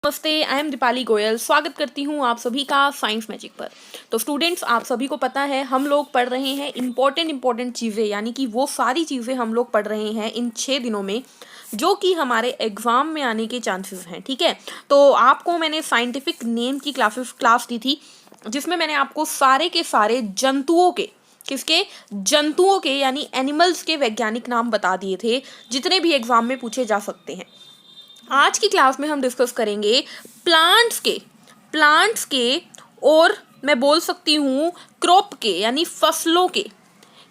नमस्ते, I am Deepali Goyal. स्वागत करती हूँ आप सभी का साइंस मैजिक पर। तो स्टूडेंट्स, आप सभी को पता है हम लोग पढ़ रहे हैं इम्पोर्टेंट चीज़ें, यानी कि वो सारी चीज़ें हम लोग पढ़ रहे हैं इन 6 दिनों में जो कि हमारे एग्ज़ाम में आने के चांसेस हैं। ठीक है, तो आपको मैंने साइंटिफिक नेम की क्लास दी थी, जिसमें मैंने आपको सारे के सारे जंतुओं के जंतुओं के यानी एनिमल्स के वैज्ञानिक नाम बता दिए थे, जितने भी एग्ज़ाम में पूछे जा सकते हैं। आज की क्लास में हम डिस्कस करेंगे प्लांट्स के और मैं बोल सकती हूँ क्रॉप के यानी फसलों के,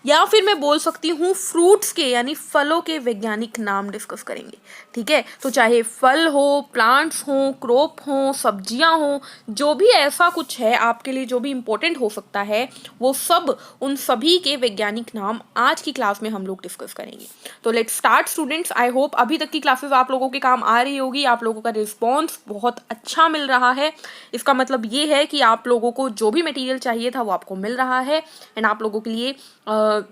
या फिर मैं बोल सकती हूँ फ्रूट्स के यानी फलों के वैज्ञानिक नाम डिस्कस करेंगे। ठीक है, तो चाहे फल हो, प्लांट्स हो, क्रॉप हो, सब्जियां हो, जो भी ऐसा कुछ है आपके लिए जो भी इम्पोर्टेंट हो सकता है, वो सब उन सभी के वैज्ञानिक नाम आज की क्लास में हम लोग डिस्कस करेंगे। तो let's start students. I hope अभी तक की क्लासेस आप लोगों के काम आ रही होगी। आप लोगों का रिस्पॉन्स बहुत अच्छा मिल रहा है। इसका मतलब ये है कि आप लोगों को जो भी मटेरियल चाहिए था वो आपको मिल रहा है, एंड आप लोगों के लिए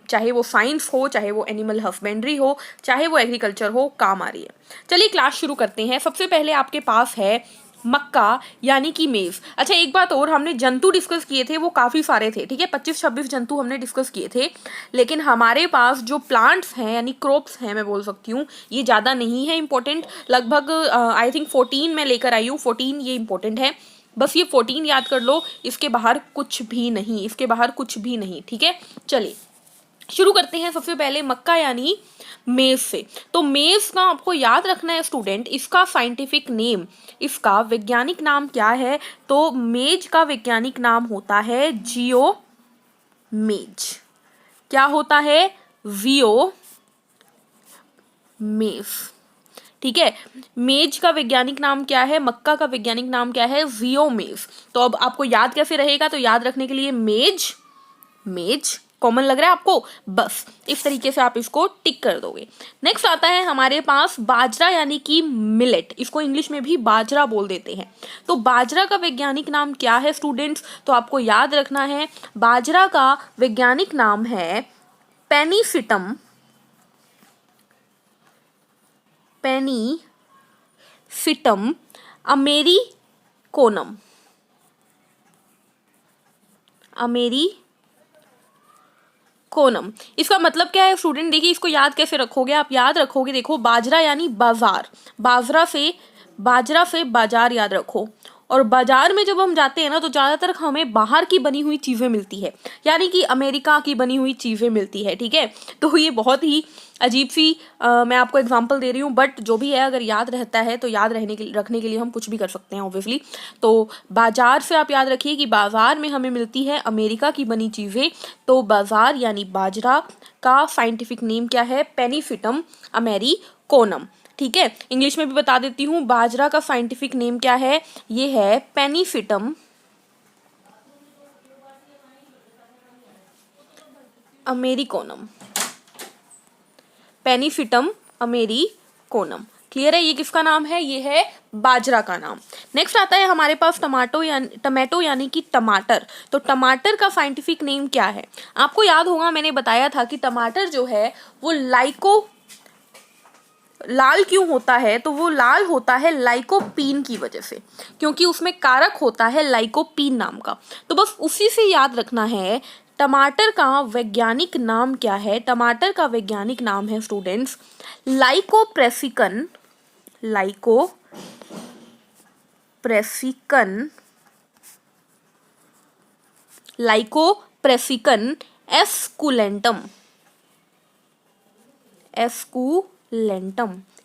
चाहे वो साइंस हो, चाहे वो एनिमल हस्बेंड्री हो, चाहे वो एग्रीकल्चर हो, काम आ रही है। चलिए क्लास शुरू करते हैं। सबसे पहले आपके पास है मक्का यानी कि मेज। अच्छा, एक बात और, हमने जंतु डिस्कस किए थे वो काफ़ी सारे थे। ठीक है, 25-26 जंतु हमने डिस्कस किए थे, लेकिन हमारे पास जो प्लांट्स हैं यानी क्रॉप्स हैं, मैं बोल सकती हूँ, ये ज़्यादा नहीं है इंपॉर्टेंट। लगभग आई थिंक 14 मैं लेकर आई हूँ। 14 ये इंपॉर्टेंट है, बस ये 14 याद कर लो। इसके बाहर कुछ भी नहीं। ठीक है, चलिए शुरू करते हैं। सबसे पहले मक्का यानी मेज से। तो मेज का आपको याद रखना है स्टूडेंट, इसका साइंटिफिक नेम, इसका वैज्ञानिक नाम क्या है? तो मेज का वैज्ञानिक नाम होता है जियो मेज। क्या होता है? जियो मेज। ठीक है, मेज का वैज्ञानिक नाम क्या है? मक्का का वैज्ञानिक नाम क्या है? जियो मेज। तो अब आपको याद कैसे रहेगा? तो याद रखने के लिए मेज कॉमन लग रहा है आपको, बस इस तरीके से आप इसको टिक कर दोगे। नेक्स्ट आता है हमारे पास बाजरा यानी कि मिलेट। इसको इंग्लिश में भी बाजरा बोल देते हैं। तो बाजरा का वैज्ञानिक नाम क्या है स्टूडेंट्स? तो आपको याद रखना है, बाजरा का वैज्ञानिक नाम है पेनीफिटम अमेरिकोनम। इसका मतलब क्या है स्टूडेंट? देखिए, इसको याद कैसे रखोगे? आप याद रखोगे, देखो, बाजरा यानी बाजार, बाजरा से बाजार याद रखो। और बाजार में जब हम जाते हैं ना, तो ज़्यादातर हमें बाहर की बनी हुई चीज़ें मिलती है, यानी कि अमेरिका की बनी हुई चीज़ें मिलती है। ठीक है, तो ये बहुत ही अजीब सी मैं आपको एग्जांपल दे रही हूँ, बट जो भी है, अगर याद रहता है तो याद रखने के लिए हम कुछ भी कर सकते हैं ऑब्वियसली। तो बाजार से आप याद रखिए कि बाजार में हमें मिलती है अमेरिका की बनी चीज़ें। तो बाजार यानी बाजरा का साइंटिफिक नेम क्या है? पेनीफिटम अमेरिकोनम। ठीक है, इंग्लिश में भी बता देती हूँ, बाजरा का साइंटिफिक नेम क्या है? ये है पेनीफिटम अमेरिकोनम। पेनीफिटम अमेरिकोनम। क्लियर है? ये किसका नाम है? ये है बाजरा का नाम। नेक्स्ट आता है हमारे पास टमाटो यानी कि टमाटर। तो टमाटर का साइंटिफिक नेम क्या है? आपको याद होगा, मैंने बताया था कि टमाटर जो है वो लाल क्यों होता है? तो वो लाल होता है लाइकोपीन की वजह से, क्योंकि उसमें कारक होता है लाइकोपीन नाम का। तो बस उसी से याद रखना है। टमाटर का वैज्ञानिक नाम क्या है? टमाटर का वैज्ञानिक नाम है स्टूडेंट्स लाइकोप्रेसिकन लाइकोप्रेसिकन एस्कुलेंटम।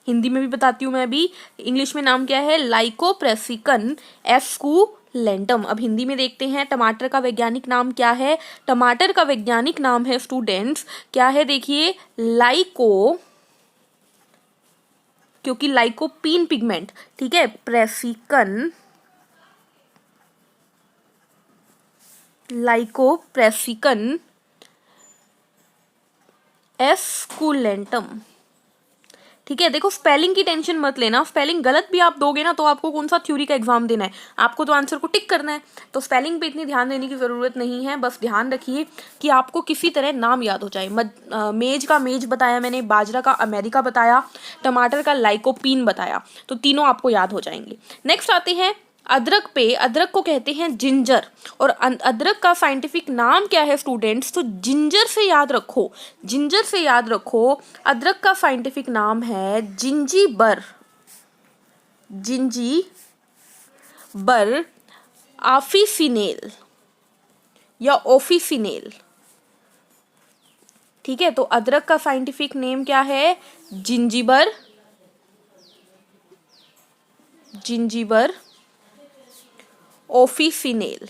हिंदी में भी बताती हूँ मैं अभी। इंग्लिश में नाम क्या है? लाइकोप्रेसिकन एस्कुलेंटम। अब हिंदी में देखते हैं टमाटर का वैज्ञानिक नाम क्या है। टमाटर का वैज्ञानिक नाम है स्टूडेंट्स, क्या है? देखिए, क्योंकि लाइकोपीन पिगमेंट। ठीक है, लाइकोप्रेसिकन एस्कुलेंटम। ठीक है, देखो स्पेलिंग की टेंशन मत लेना, स्पेलिंग गलत भी आप दोगे ना तो आपको कौन सा थ्योरी का एग्जाम देना है, आपको तो आंसर को टिक करना है, तो स्पेलिंग पे इतनी ध्यान देने की ज़रूरत नहीं है। बस ध्यान रखिए कि आपको किसी तरह नाम याद हो जाए। मेज का मेज बताया मैंने, बाजरा का अमेरिका बताया, टमाटर का लाइकोपीन बताया, तो तीनों आपको याद हो जाएंगे। नेक्स्ट आते हैं अदरक पे। अदरक को कहते हैं जिंजर, और अदरक का साइंटिफिक नाम क्या है स्टूडेंट्स? तो जिंजर से याद रखो, जिंजर से याद रखो। अदरक का साइंटिफिक नाम है जिंजीबर, जिंजीबर ऑफिसिनेल या ऑफिसिनेल। ठीक है, तो अदरक का साइंटिफिक नेम क्या है? Zingiber, zingiber officinale.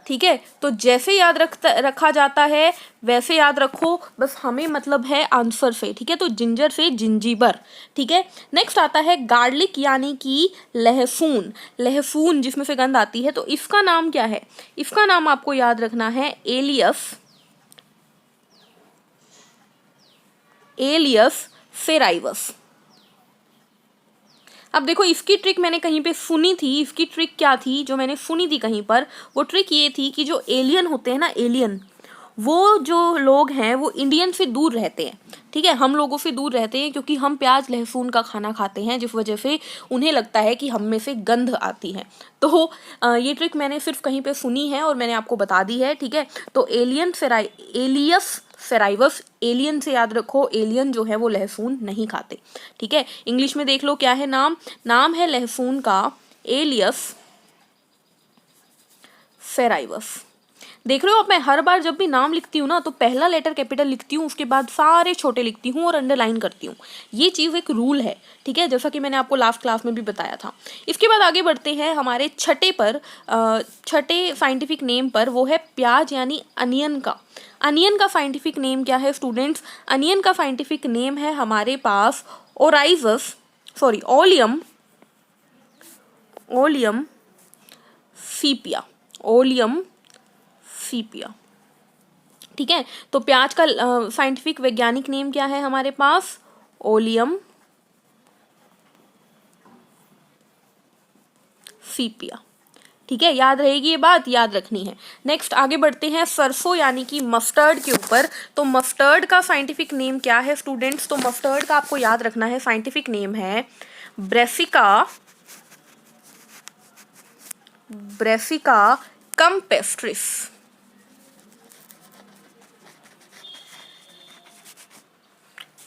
ठीक है, तो जैसे याद रखा जाता है वैसे याद रखो, बस हमें मतलब है आंसर से। ठीक है, तो जिंजर से जिंजीबर। ठीक है, नेक्स्ट आता है गार्लिक यानी कि लहसुन। लहसुन जिसमें से गंध आती है, तो इसका नाम क्या है? इसका नाम आपको याद रखना है एलियस, एलियस सेराइवस। अब देखो इसकी ट्रिक मैंने कहीं पे सुनी थी, इसकी ट्रिक क्या थी जो मैंने सुनी थी कहीं पर? वो ट्रिक ये थी कि जो एलियन होते हैं ना, एलियन, वो जो लोग हैं वो इंडियन से दूर रहते हैं। ठीक है, हम लोगों से दूर रहते हैं क्योंकि हम प्याज लहसुन का खाना खाते हैं, जिस वजह से उन्हें लगता है कि हम में से गंध आती है। तो ये ट्रिक मैंने सिर्फ कहीं पे सुनी है और मैंने आपको बता दी है। ठीक है, तो एलियस सेराइवस, एलियन से याद रखो, एलियन जो है वो लहसुन नहीं खाते। ठीक है, इंग्लिश में देख लो क्या है नाम, नाम है लहसुन का एलियस सेराइवस। देख रहे हो, अब मैं हर बार जब भी नाम लिखती हूँ ना तो पहला लेटर कैपिटल लिखती हूँ, उसके बाद सारे छोटे लिखती हूँ और अंडरलाइन करती हूँ। ये चीज़ एक रूल है। ठीक है, जैसा कि मैंने आपको लास्ट क्लास में भी बताया था। इसके बाद आगे बढ़ते हैं हमारे छठे साइंटिफिक नेम पर, वो है प्याज यानी अनियन का। अनियन का साइंटिफिक नेम क्या है स्टूडेंट्स? अनियन का साइंटिफिक नेम है हमारे पास ओलियम सीपिया, ओलियम सीपिया। ठीक है, तो प्याज का साइंटिफिक वैज्ञानिक नेम क्या है हमारे पास? ओलियम सीपिया। ठीक है, याद रहेगी ये बात, याद रखनी है। नेक्स्ट आगे बढ़ते हैं सरसों यानी कि मस्टर्ड के ऊपर। तो मस्टर्ड का साइंटिफिक नेम क्या है स्टूडेंट्स? तो मस्टर्ड का आपको याद रखना है साइंटिफिक नेम है ब्रेसिका कैम्पेस्ट्रिस।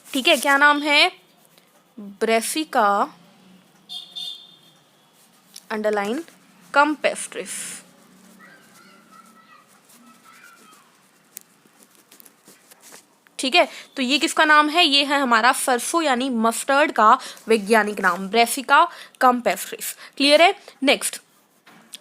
ठीक है, क्या नाम है? Brassica underline campestris. ठीक है, तो ये किसका नाम है? ये है हमारा सरसों यानी मस्टर्ड का वैज्ञानिक नाम, ब्रेसिका कैम्पेस्ट्रिस। क्लियर है?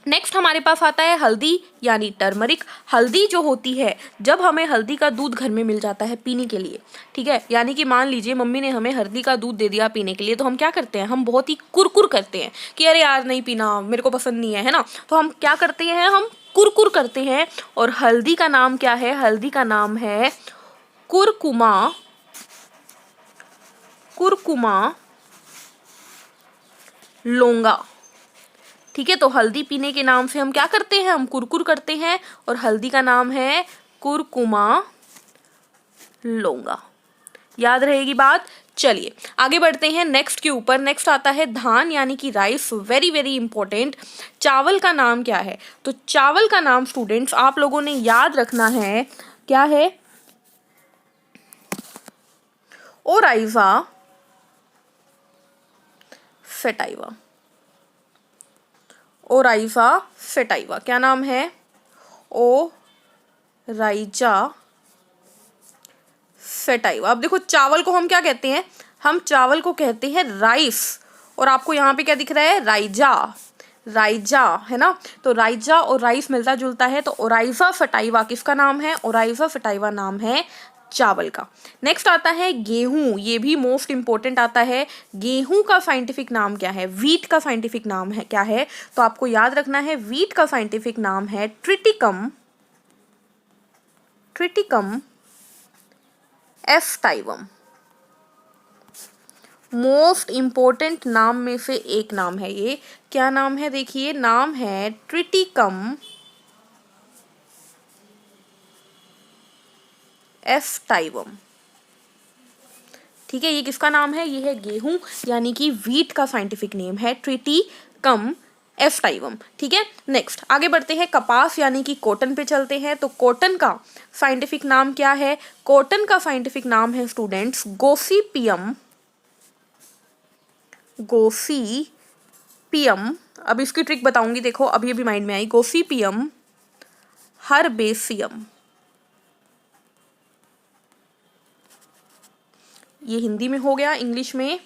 नेक्स्ट हमारे पास आता है हल्दी यानी टर्मरिक। हल्दी जो होती है, जब हमें हल्दी का दूध घर में मिल जाता है पीने के लिए, ठीक है, यानी कि मान लीजिए मम्मी ने हमें हल्दी का दूध दे दिया पीने के लिए, तो हम क्या करते हैं? हम बहुत ही कुरकुर करते हैं कि अरे यार नहीं पीना, मेरे को पसंद नहीं है ना। तो हम क्या करते हैं? हम कुरकुर करते हैं। और हल्दी का नाम क्या है? हल्दी का नाम है कुरकुमा, लौंगा। ठीक है, तो हल्दी पीने के नाम से हम क्या करते हैं? हम कुरकुर करते हैं, और हल्दी का नाम है कुरकुमा लौंगा। याद रहेगी बात? चलिए आगे बढ़ते हैं नेक्स्ट के ऊपर। नेक्स्ट आता है धान यानी कि राइस, वेरी वेरी इंपॉर्टेंट। चावल का नाम क्या है? तो चावल का नाम स्टूडेंट्स आप लोगों ने याद रखना है, क्या है? Oryza sativa, Oryza sativa. क्या नाम है? Oryza sativa. अब देखो चावल को हम क्या कहते हैं? हम चावल को कहते हैं राइस, और आपको यहाँ पे क्या दिख रहा है? राइजा, राइजा है ना। तो राइजा और राइस मिलता जुलता है, तो ओराइजा सेटाइवा किसका नाम है? ओराइजा सेटाइवा नाम है चावल का। नेक्स्ट आता है गेहूं, ये भी मोस्ट इंपॉर्टेंट आता है। गेहूं का साइंटिफिक नाम क्या है? वीट का साइंटिफिक नाम है क्या है? तो आपको याद रखना है वीट का साइंटिफिक नाम है ट्रिटिकम एस्टाइवम। मोस्ट इम्पोर्टेंट नाम में से एक नाम है ये। क्या नाम है? देखिए, नाम है ट्रिटिकम एस्टाइवम। ठीक है, ये किसका नाम है? ये है गेहूं यानी कि वीट का साइंटिफिक नेम है ट्रिटिकम एस्टाइवम। ठीक है, नेक्स्ट आगे बढ़ते हैं, कपास यानी कि कॉटन पे चलते हैं। तो कॉटन का साइंटिफिक नाम क्या है? कॉटन का साइंटिफिक नाम है स्टूडेंट्स गोसिपियम। गोसिपियम, अब इसकी ट्रिक बताऊंगी, देखो अभी अभी माइंड में आई। गोसिपियम हर्बेसियम, ये हिंदी में हो गया, इंग्लिश में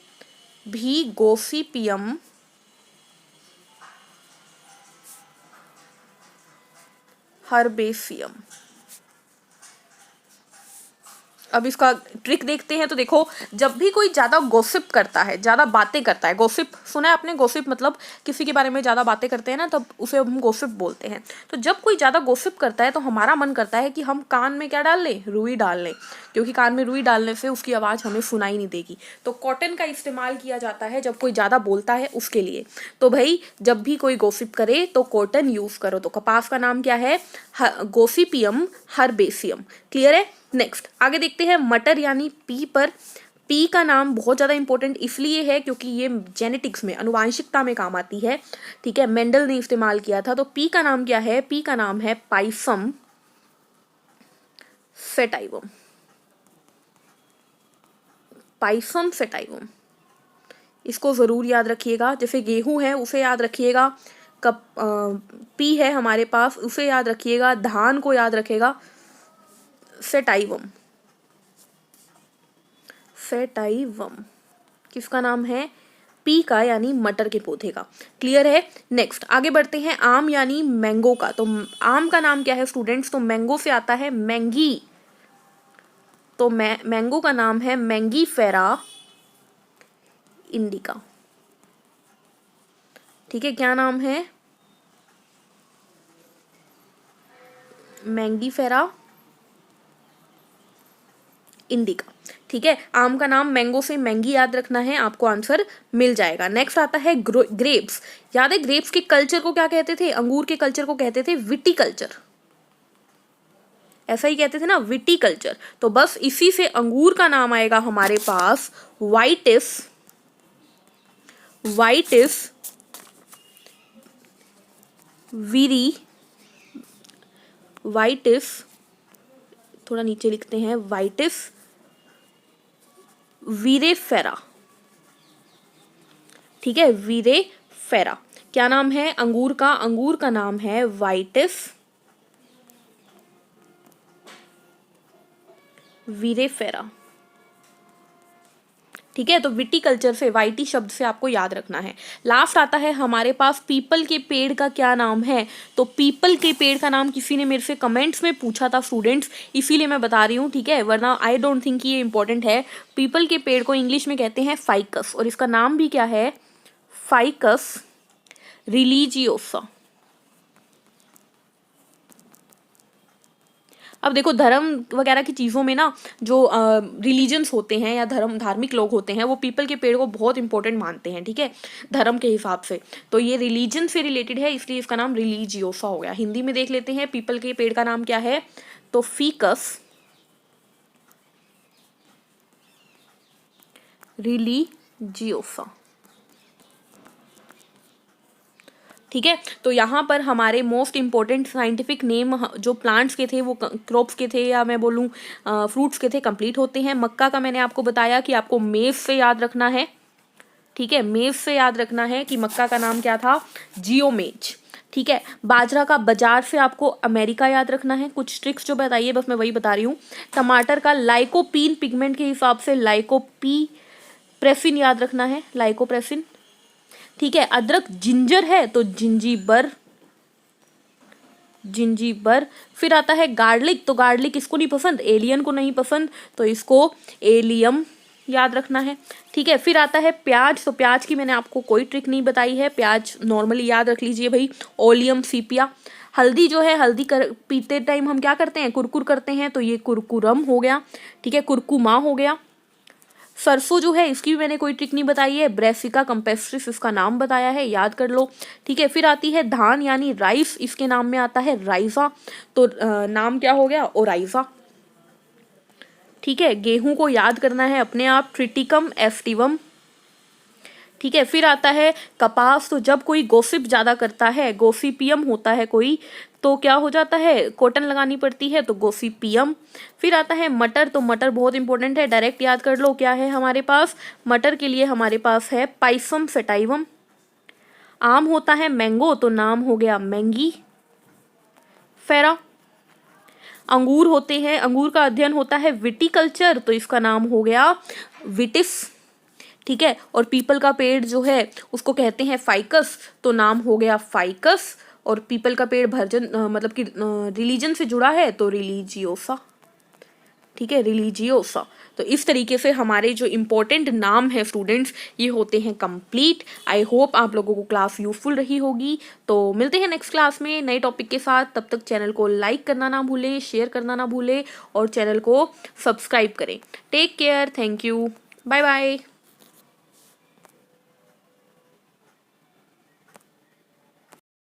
भी गोसिपियम हर्बेसियम। अब इसका ट्रिक देखते हैं। तो देखो, जब भी कोई ज्यादा गॉसिप करता है, ज्यादा बातें करता है, गॉसिप सुना है आपने? गॉसिप मतलब किसी के बारे में ज्यादा बातें करते हैं ना, तब उसे हम गॉसिप बोलते हैं। तो जब कोई ज्यादा गॉसिप करता है तो हमारा मन करता है कि हम कान में क्या डाल लें? रुई डाल लें, क्योंकि कान में रुई डालने से उसकी आवाज हमें सुनाई नहीं देगी। तो कॉटन का इस्तेमाल किया जाता है जब कोई ज्यादा बोलता है उसके लिए। तो भाई, जब भी कोई गॉसिप करे तो कॉटन यूज करो। तो कपास का नाम क्या है? गोसिपियम हर्बेसियम। क्लियर है? नेक्स्ट आगे देखते हैं, मटर यानी पी पर। पी का नाम बहुत ज़्यादा इंपॉर्टेंट इसलिए है क्योंकि ये जेनेटिक्स में, अनुवांशिकता में काम आती है। ठीक है, मेंडल ने इस्तेमाल किया था। तो पी का नाम क्या है? पी का नाम है पाइसम सेटाइवम। पाइसम सेटाइवम, इसको ज़रूर याद रखिएगा। जैसे गेहूं है उसे याद रखिएगा, कप पी है हमारे पास उसे याद रखिएगा, धान को याद रखेगा सेटाइवम। सेटाइवम किसका नाम है? पी का, यानी मटर के पौधे का। क्लियर है? नेक्स्ट आगे बढ़ते हैं, आम यानी मैंगो का। तो आम का नाम क्या है स्टूडेंट्स? तो मैंगो से आता है मैंगी। तो मैंगो का नाम है मैंगीफेरा इंडिका। ठीक है, क्या नाम है? Mangifera indica. ठीक है, आम का नाम मैंगो से मैंगी याद रखना है, आपको आंसर मिल जाएगा। नेक्स्ट आता है ग्रेप्स। याद है ग्रेप्स के कल्चर को क्या कहते थे? अंगूर के कल्चर को कहते थे विटीकल्चर। ऐसा ही कहते थे ना, विटीकल्चर। तो बस इसी से अंगूर का नाम आएगा हमारे पास वाइटिस वीरी वाइटिस, थोड़ा नीचे लिखते हैं, वाइटिस वीरेफेरा। ठीक है, वीरेफेरा। क्या नाम है अंगूर का? अंगूर का नाम है वाइटिस वीरेफेरा। ठीक है, तो विटीकल्चर से, वाइटी शब्द से आपको याद रखना है। लास्ट आता है हमारे पास पीपल के पेड़ का क्या नाम है? तो पीपल के पेड़ का नाम किसी ने मेरे से कमेंट्स में पूछा था स्टूडेंट्स, इसीलिए मैं बता रही हूँ। ठीक है, वरना आई डोंट थिंक ये इंपॉर्टेंट है। पीपल के पेड़ को इंग्लिश में कहते हैं फाइकस, और इसका नाम भी क्या है? Ficus religiosa. अब देखो, धर्म वगैरह की चीज़ों में ना, जो रिलीजन्स होते हैं या धार्मिक लोग होते हैं, वो पीपल के पेड़ को बहुत इंपॉर्टेंट मानते हैं। ठीक है, धर्म के हिसाब से। तो ये रिलीजन से रिलेटेड है, इसलिए इसका नाम रिलीजियोसा हो गया। हिंदी में देख लेते हैं, पीपल के पेड़ का नाम क्या है? तो फीकस रिलीजियोसा। ठीक है, तो यहाँ पर हमारे मोस्ट इम्पोर्टेंट साइंटिफिक नेम जो प्लांट्स के थे, वो क्रॉप्स के थे, या मैं बोलूँ फ्रूट्स के थे, कंप्लीट होते हैं। मक्का का मैंने आपको बताया कि आपको मेज से याद रखना है। ठीक है, मेज से याद रखना है कि मक्का का नाम क्या था? जियोमेज। ठीक है, बाजरा का बाजार से आपको अमेरिका याद रखना है। कुछ ट्रिक्स जो बताइए, बस मैं वही बता रही हूँ। टमाटर का लाइकोपीन पिगमेंट के हिसाब से लाइकोप्रेसिन याद रखना है, लाइकोप्रेसिन। ठीक है, अदरक जिंजर है तो जिंजीबर। फिर आता है गार्लिक। तो गार्लिक इसको नहीं पसंद, एलियन को नहीं पसंद, तो इसको एलियम याद रखना है। ठीक है, फिर आता है प्याज। तो प्याज की मैंने आपको कोई ट्रिक नहीं बताई है, प्याज नॉर्मली याद रख लीजिए भाई, ओलियम सीपिया। हल्दी जो है, हल्दी पीते टाइम हम क्या करते हैं? कुरकुर करते हैं, तो ये कुरकुरम हो गया। ठीक है, कुरकुमा हो गया। सरसों जो है इसकी भी मैंने कोई ट्रिक नहीं बताई है, ब्रेसिका कैम्पेस्ट्रिस इसका नाम बताया है, याद कर लो। ठीक है, फिर आती है धान यानी राइस, इसके नाम में आता है राइजा, तो नाम क्या हो गया, ओराइजा। ठीक है, गेहूं को याद करना है अपने आप, ट्रिटिकम एस्टिवम। ठीक है, फिर आता है कपास, तो जब कोई गोसिप ज्यादा करता है, गोसिपियम होता है कोई, तो क्या हो जाता है, कॉटन लगानी पड़ती है, तो गोसिपियम। फिर आता है मटर, तो मटर बहुत इंपॉर्टेंट है, डायरेक्ट याद कर लो क्या है हमारे पास, मटर के लिए हमारे पास है पाइसम सेटाइवम। आम होता है मैंगो, तो नाम हो गया मैंगी फेरा। अंगूर होते हैं, अंगूर का अध्ययन होता है विटिकल्चर, तो इसका नाम हो गया विटिस। ठीक है, और पीपल का पेड़ जो है उसको कहते हैं फाइकस, तो नाम हो गया फाइकस। और पीपल का पेड़ भर्जन मतलब कि रिलीजन से जुड़ा है, तो रिलीजियोसा। ठीक है, रिलीजियोसा। तो इस तरीके से हमारे जो इम्पोर्टेंट नाम है स्टूडेंट्स, ये होते हैं कंप्लीट। आई होप आप लोगों को क्लास यूजफुल रही होगी। तो मिलते हैं नेक्स्ट क्लास में नए टॉपिक के साथ, तब तक चैनल को लाइक करना ना भूलें, शेयर करना ना भूलें और चैनल को सब्सक्राइब करें। Take care, thank you, bye bye.